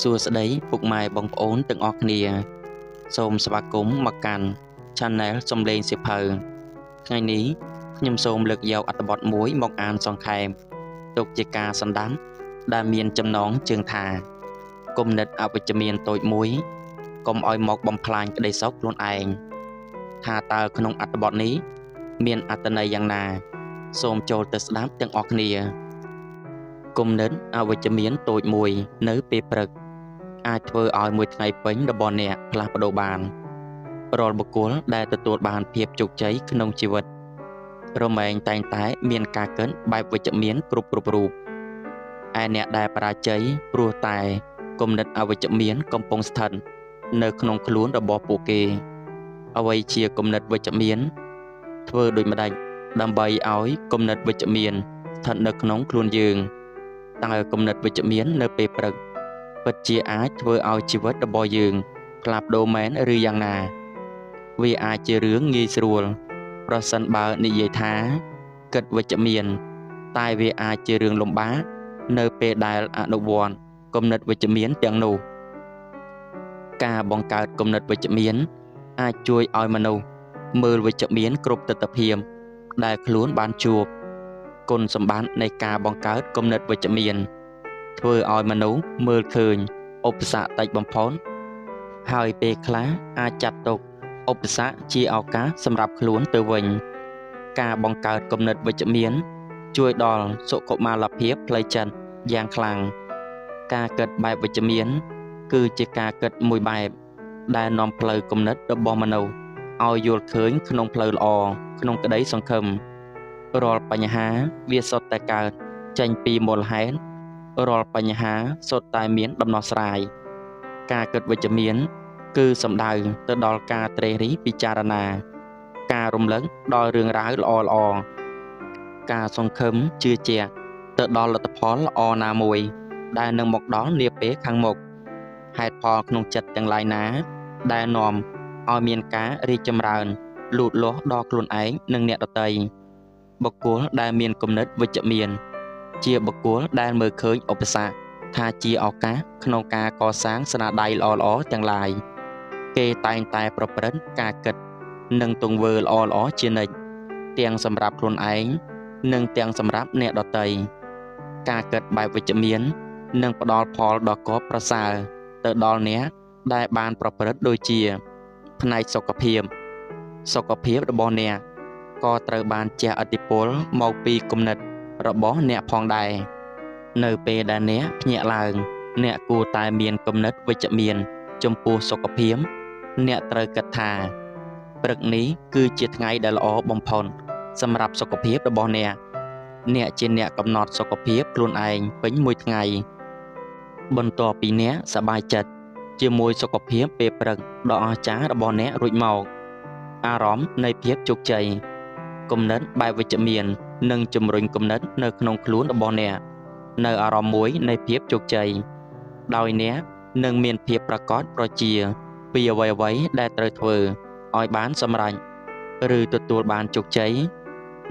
សួស្តីពុកម៉ែបងប្អូនទាំងអស់គ្នាសូមស្វាគមន៍មកកាន់ Channel សំឡេងសៀវភៅថ្ងៃនេះខ្ញុំសូមលើកយកអត្ថបទមួយមកអានសង្ខេបទុកជាការសន្តានដែលមានចំណងជើងថាគំនិតអវិជ្ជមានតូចមួយកុំឲ្យមកបំផ្លាញក្តីសុខខ្លួនឯងថាតើក្នុងអត្ថបទនេះមានអត្ថន័យយ៉ាងណាសូមចូលទៅស្ដាប់ទាំងអស់គ្នាគំនិតអវិជ្ជមានតូចមួយនៅពេលព្រឹកអាចធ្វើឲ្យមួយថ្ងៃពេញរបស់អ្នកផ្លាស់ប្ដូរបានរាល់បុគ្គលដែលទទួលបានភាពជោគជ័យក្នុងជីវិតរមែងតែងតែមានការកិនបែបវិជ្ជមានគ្រប់រូបឯអ្នកដែលបរាជ័យព្រោះតែគំនិតអវិជ្ជមានកំពុងស្ថិតនៅក្នុងខ្លួនរបស់ពួកគេអ្វីជាគំនិតវិជ្ជមានធ្វើដូចម្ដេចដើម្បីឲ្យគំនិតវិជ្ជមានស្ថិតនៅក្នុងខ្លួនយើងតើគំនិតវិជ្ជមាននៅពេលព្រឹកពិតជាអាចធ្វើឲ្យជីវិតរបស់យើងផ្លាស់ប្ដូរមែនឬយ៉ាងណាវាអាចជារឿងងាយស្រួលប្រសិនបើនិយាយថាគិតវិជ្ជមានតែវាអាចជារឿងលំបាកនៅពេលដែលអនុវត្តគំនិតវិជ្ជមានទាំងនោះការបង្កើតគំនិតវិជ្ជមានអាចជួយឲ្យមនុស្សមើលវិជ្ជមានគ្រប់ទិដ្ឋភាពដែលខ្លួនបានជួបគុណសម្បត្តិនៃការបង្កើតគំនិតវិជ្ជមានធ្វើឲ្យមនុស្សមើលឃើញឧបសគ្គតិចបំផុតហើយពេលខ្លះអាចចាត់ទុកឧបសគ្គជាឱកាសសម្រាប់ខ្លួនទៅវិញការបង្កើតគំនិតវិជ្ជមានជួយដល់សុខុមាលភាពផ្លូវចិត្តយ៉ាងខ្លាំងការគិតបែបវិជ្ជមានគឺជាការគិតមួយបែបដែលនាំផ្លូវគំនិតរបស់មនុស្សឲ្យយល់ឃើញក្នុងផ្លូវល្អក្នុងក្តីសង្ឃឹមរាល់បញ្ហាវាសុទ្ធតែកើតចេញពីមូលហេតុរាល់បញ្ហាសុទ្ធតែមានដំណោះស្រាយការគិតវិជ្ជមានគឺសំដៅទៅដល់ការត្រេះរិះពិចារណាការរំលឹកដល់រឿងរ៉ាវល្អៗការសង្ឃឹមជឿជាក់ទៅដល់លទ្ធផលល្អណាមួយដែលនឹងមកដល់នាពេលខាងមុខហេតុផលក្នុងចិត្តទាំងឡាយណាដែលនាំឲ្យមានការរីកចម្រើនលូតលាស់ដល់ខ្លួនឯងនិងអ្នកដទៃបុគ្គលដែលមានគំនិតវិជ្ជមានជាបុគ្គលដែលមើលឃើញឧបសគ្គថាជាឱកាសក្នុងការកសាងស្នាដៃល្អៗទាំងឡាយគេតែងតែប្រព្រឹត្តការគិតនិងទង្វើល្អៗជានិច្ចទាំងសម្រាប់ខ្លួនឯងនិងទាំងសម្រាប់អ្នកដទៃការគិតបែបវិជ្ជមាននឹងផ្ដល់ផលដ៏គាប់ប្រសើរទៅដល់អ្នកដែលបានប្រព្រឹត្តដូចជាផ្នែកសុខភាពរបស់អ្នកក៏ត្រូវបានជះឥទ្ធិពលមកពីគំនិតរបស់អ្នកផងដែរនៅពេលដែលអ្នកភ្ញាក់ឡើងអ្នកគួរតែមានគំនិតវិជ្ជមានចំពោះសុខភាពអ្នកត្រូវគិតថាព្រឹកនេះគឺជាថ្ងៃដែលល្អបំផុតសម្រាប់សុខភាពរបស់អ្នកជាអ្នកកំណត់សុខភាពខ្លួនឯងពេញមួយថ្ងៃបន្ទាប់ពីអ្នកសប្បាយចិត្តជាមួយសុខភាពពេលព្រឹកដ៏អស្ចារ្យរបស់អ្នករួចមកអារម្មណ៍នៃភាពជោគជ័យគំនិតបែបវិជ្ជមាននឹងជំរុញគំនិតនៅក្នុងខ្លួនរបស់អ្នកនៅអារម្មណ៍មួយនៃភាពជោគជ័យដោយអ្នកនឹងមានភាពប្រាកដប្រជាពីអ្វីៗដែលត្រូវធ្វើឲ្យបានសម្រេចឬទទួលបានជោគជ័យ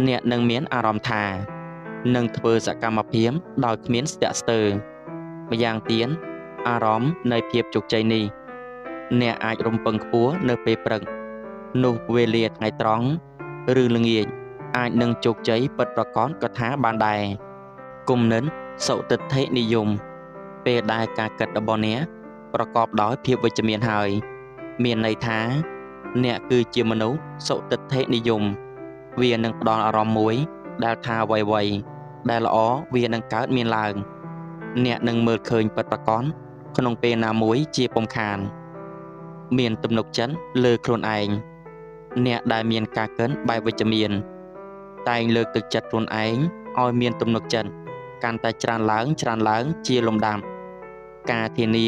អ្នកនឹងមានអារម្មណ៍ថានឹងធ្វើសកម្មភាពដោយគ្មានស្ទាក់ស្ទើរម្យ៉ាងទៀតអារម្មណ៍នៃភាពជោគជ័យនេះអ្នកអាចរំពឹងខ្ពស់នៅពេលព្រឹកនោះវេលាថ្ងៃត្រង់ឬល្ងាចអាចនឹងជោគជ័យពិតប្រាកដក៏ថាបានដែរគំនិតសុទិដ្ឋិនិយមពេលដែលការគិតរបស់អ្នកប្រកបដោយភាពវិជ្ជមានហើយមានន័យថាអ្នកគឺជាមនុស្សសុទិដ្ឋិនិយមវានឹងផ្ដល់អារម្មណ៍មួយដែលថាអ្វីៗដែលល្អវានឹងកើតមានឡើងអ្នកនឹងមើលឃើញពិតប្រាកដក្នុងពេលណាមួយជាពុំខានមានទំនុកចិត្តលើខ្លួនឯងអ្នកដែលមានការកិនបែបវិជ្ជមានតែងលើកទឹកចិត្តខ្លួនឯងឲ្យមានទំនុកចិត្តកាន់តែច្រើនឡើងជាលំដាប់ការធានា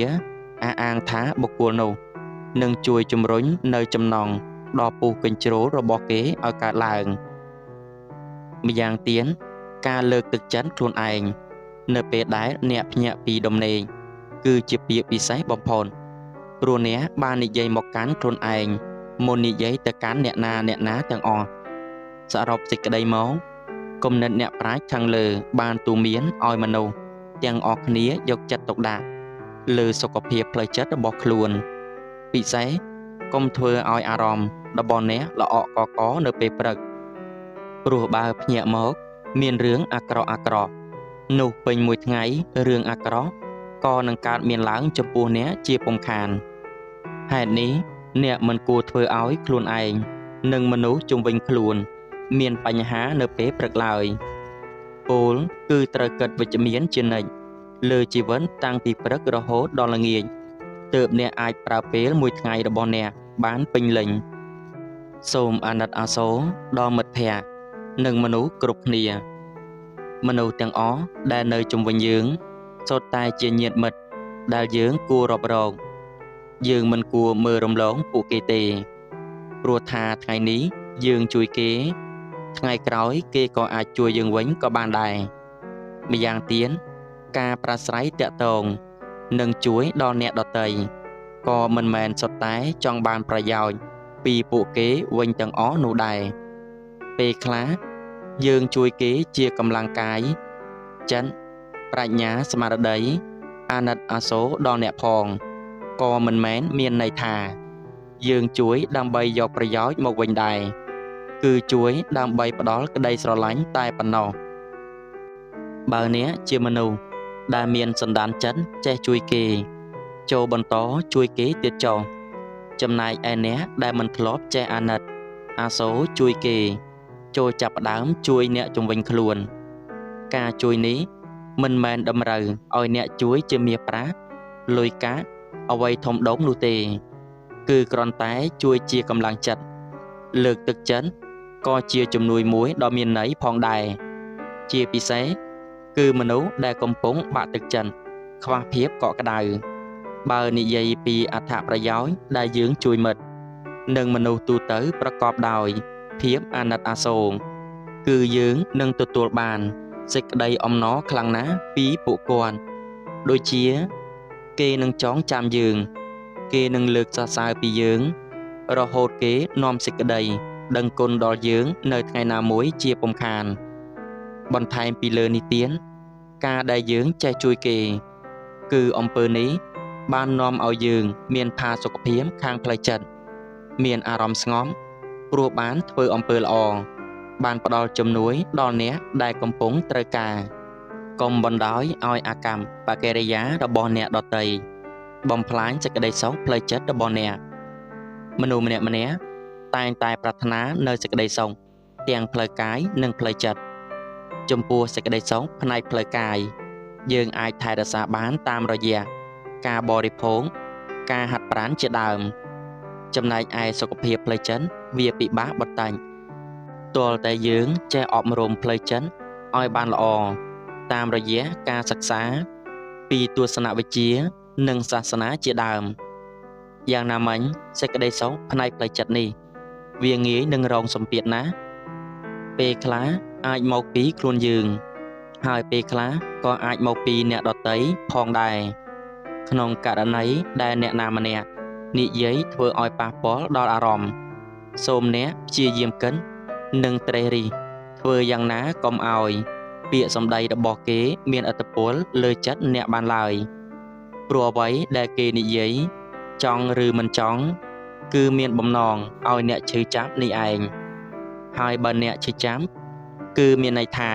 អះអាងថាបុគ្គលនោះនឹងជួយជំរុញនៅចំណងដ៏ពុះកញ្ជ្រោលរបស់គេឲ្យកើតឡើងម្យ៉ាងទៀតការលើកទឹកចិត្តខ្លួនឯងនៅពេលដែលអ្នកភ្ញាក់ពីដំណេកគឺជាពាក្យពិសេសបំផុតព្រោះអ្នកបាននិយាយមកកាន់ខ្លួនឯងមុននិយាយទៅកាន់អ្នកណាទាំងអស់សរុបសេចក្តីមកគំនិតអ្នកប្រាជ្ញខាងលើបានទូមានឲ្យមនុស្សទាំងអស់គ្នាយកចិត្តទុកដាក់ លើសុខភាពផ្លូវចិត្តរបស់ខ្លួនពិសេសកុំធ្វើឲ្យអារម្មណ៍របស់អ្នកល្អក់កកនៅពេលព្រឹកព្រោះបើភ្ញាក់មកមានរឿងអាក្រក់នោះពេញមួយថ្ងៃរឿងអាក្រក់ក៏នឹងកើតមានឡើងចំពោះអ្នកជាពុំខានហេតុនេះអ្នកមិនគួរធ្វើឲ្យខ្លួនឯងនិងមនុស្សជុំវិញខ្លួនមានបញ្ហានៅពេលព្រឹកឡើយពោលគឺត្រូវគិតវិជ្ជមានជានិច្ចលើជីវិតតាំងពីព្រឹករហូតដល់ល្ងាចទើបអ្នកអាចប្រើពេលមួយថ្ងៃរបស់អ្នកបានពេញលេញសូមអាណិតអាសូរដល់មិត្តភក្តិនិងមនុស្សគ្រប់គ្នាមនុស្សទាំងអស់ដែលនៅជុំវិញយើងសុទ្ធតែជាញាតិមិត្តដែលយើងគួររាប់រកយើងមិនគួរមើលរំលងពួកគេទេព្រោះថាថ្ងៃនេះយើងជួយគេថ្ងៃក្រោយគេក៏អាចជួយយើងវិញក៏បានដែរម្យ៉ាងទៀតការប្រាស្រ័យតាក់ទងនិងជួយដល់អ្នកដទៃក៏មិនមែនសុទ្ធតែចង់បានប្រយោជន៍ពីពួកគេវិញទាំងអស់នោះដែរពេលខ្លះយើងជួយគេជាកម្លាំងកាយចិត្តប្រាជ្ញាស្មារតីអាណិតអាសូរដល់អ្នកផងក៏មិនមែនមានន័យថាយើងជួយដើម្បីយកប្រយោជន៍មកវិញដែរគឺជួយដើម្បីផ្ដល់ក្តីស្រឡាញ់តែប៉ុណ្ណោះបើអ្នកជាមនុស្សដែលមានសន្តានចិត្តចេះជួយគេចូលបន្តជួយគេទៀតចុះចំណែកឯអ្នកដែលមិនធ្លាប់ចេះអាណិតអាសូរជួយគេចូលចាប់ផ្ដើមជួយអ្នកជុំវិញខ្លួនការជួយនេះមិនមែនតម្រូវឲ្យអ្នកជួយជាមាសប្រាក់លុយកាក់អ្វីធំដុំនោះទេគឺគ្រាន់តែជួយជាកម្លាំងចិត្តលើកទឹកចិត្តក៏ជាជំនួយមួយដ៏មានន័យផងដែរជាពិសេសគឺមនុស្សដែលកំពុងបាក់ទឹកចិត្តខ្វះភាពកក់ក្ដៅបើនិយាយពីអត្ថប្រយោជន៍ដែលយើងជួយមិត្តនិងមនុស្សទូទៅប្រកបដោយភាពអាណិតអាសូរគឺយើងនឹងទទួលបានសេចក្តីអំណរខ្លាំងណាស់ពីពួកគាត់ដូចជាគេនឹងចងចាំយើងគេនឹងលើកសរសើរពីយើងរហូតគេនាំសេចក្តីដឹងគុណដល់យើងនៅថ្ងៃណាមួយជាពុំខានបន្ថែមពីលើនេះទៀតការដែលយើងចេះជួយគេគឺអំពើនេះបាននាំឲ្យយើងមានផាសុកភាពខាងផ្លូវចិត្តមានអារម្មណ៍ស្ងប់ព្រោះបានធ្វើអំពើល្អបានផ្ដល់ជំនួយដល់អ្នកដែលកំពុងត្រូវការកុំបណ្ដោយឲ្យអាកម្មបកិរិយារបស់អ្នកដទៃបំផ្លាញសេចក្តីសុខផ្លូវចិត្តរបស់អ្នកមនុស្សម្នាក់តែងតែប្រាថ្នានៅសេចក្តីសុខទាំងផ្លូវកាយនិងផ្លូវចិត្តចំពោះសេចក្តីសុខផ្នែកផ្លូវកាយយើងអាចថែរក្សាបានតាមរយៈការបរិភោគការហាត់ប្រាណជាដើមចំណែកឯសុខភាពផ្លូវចិត្តវាពិបាកបន្តិចទាល់តែយើងចេះអប់រំផ្លូវចិត្តឲ្យបានល្អតាមរយៈការសិក្សាពីទស្សនវិជ្ជានិងសាសនាជាដើមយ៉ាងណាមិញសេចក្តីសុខផ្នែកផ្លូវចិត្តនេះវាងាយនឹងរងសម្ពាធណាស់ពេលខ្លះអាចមកពីខ្លួនយើងហើយពេលខ្លះក៏អាចមកពីអ្នកដទៃផងដែរក្នុងករណីដែលអ្នកណាម្នាក់និយាយធ្វើឲ្យប៉ះពាល់ដល់អារម្មណ៍សូមអ្នកព្យាយាមកិននិងត្រេះរិះធ្វើយ៉ាងណាកុំឲ្យពាក្យសម្ដីរបស់គេមានឥទ្ធិពលលើចិត្តអ្នកបានឡើយព្រោះអ្វីដែលគេនិយាយចង់ឬមិនចង់គឺមានបំណងឲ្យអ្នកឈឺចាប់នេះឯងហើយបើអ្នកឈឺចាប់គឺមានន័យថា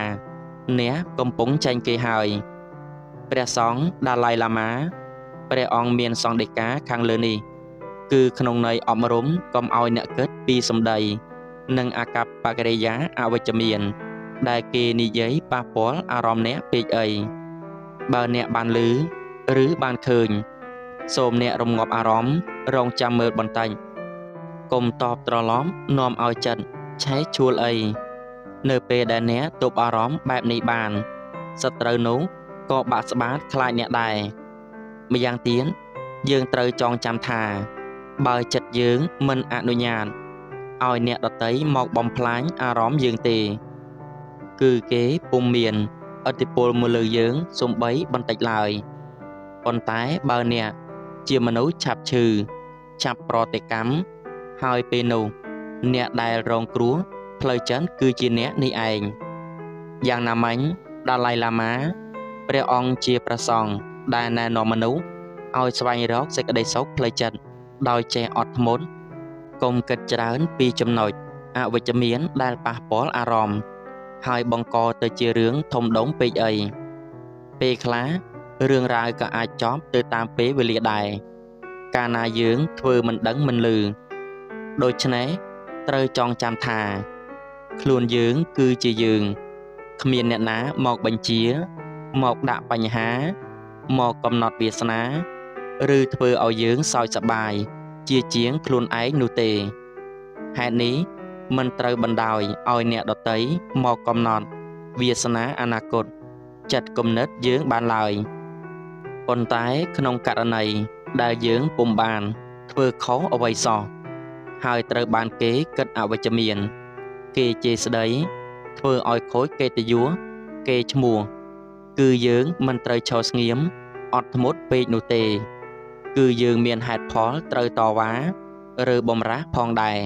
អ្នកកំពុងចាញ់គេហើយព្រះសង្ឃដាឡៃឡាម៉ាព្រះអង្គមានសង្ឃដីកាខាងលើនេះគឺក្នុងន័យអប់រំកុំឲ្យអ្នកគិតពីសម្ដីនិងអាកប្បកិរិយាអវិជ្ជមានដែលគេនិយាយប៉ះពាល់អារម្មណ៍អ្នកពេកអីបើអ្នកបានឮឬបានឃើញសូមអ្នករងាប់អារម្មណ៍រងចាំមើលបន្តិចកុំតបត្រឡប់នាំឲ្យចិត្តឆេះឆួលអីនៅពេលដែលអ្នកទប់អារម្មណ៍បែបនេះបានសត្រូវនោះក៏បាក់ស្បាតខ្លាចអ្នកដែរម្យ៉ាងទៀតយើងត្រូវចងចាំថាបើចិត្តយើងមិនអនុញ្ញាតឲ្យអ្នកដទៃមកបំផ្លាញអារម្មណ៍យើងទេគឺគេពុំមានឥទ្ធិពលមកលើយើងសូម្បីបន្តិចឡើយប៉ុន្តែបើអ្នកជាមនុស្សឆាប់ឈឺឆាប់ប្រតិកម្មហើយពេលនោះអ្នកដែលរងគ្រោះផ្លូវចិត្តគឺជាអ្នកនេះឯងយ៉ាងណាមិញដាឡៃឡាម៉ាព្រះអង្គជាព្រះសង្ឃដែលណែនាំមនុស្ស ឲ្យស្វែងរកសេចក្តីសុខផ្លូវចិត្តដោយចេះអត់ធ្មត់កុំគិតច្រើនពីចំណុចអវិជ្ជមានដែលប៉ះពាល់អារម្មណ៍ហើយបង្កទៅជារឿងធំដុំពេកអីពេលខ្លះរឿងរ៉ាវក៏អាចចប់ទៅតាមពេលវេលាដែរកាលណាយើងធ្វើមិនដឹងមិនឮដូច្នេះត្រូវចងចាំថាខ្លួនយើងគឺជាយើងគ្មានអ្នកណាមកបញ្ជាមកដាក់បញ្ហាមកកំណត់វាសនាឬធ្វើឲ្យយើងសោកសប្បាយជាជាងខ្លួនឯងនោះទេហេតុនេះមិនត្រូវបណ្ដោយឲ្យអ្នកដទៃមកកំណត់វាសនាអនាគតចិត្តគំនិតយើងបានឡើយប៉ុន្តែក្នុងករណីដែលយើងពុំបានធ្វើខុសអ្វីសោះហើយត្រូវបានគេគិតអវិជ្ជមានគេជេរស្ដីធ្វើឲ្យខូចកិត្តិយសគេឈ្មោះគឺយើងមិនត្រូវឈរស្ងៀមអត់ធ្មត់ពេកនោះទេគឺយើងមានហេតុផលត្រូវតវ៉ាឬបំរាស់ផងដែរ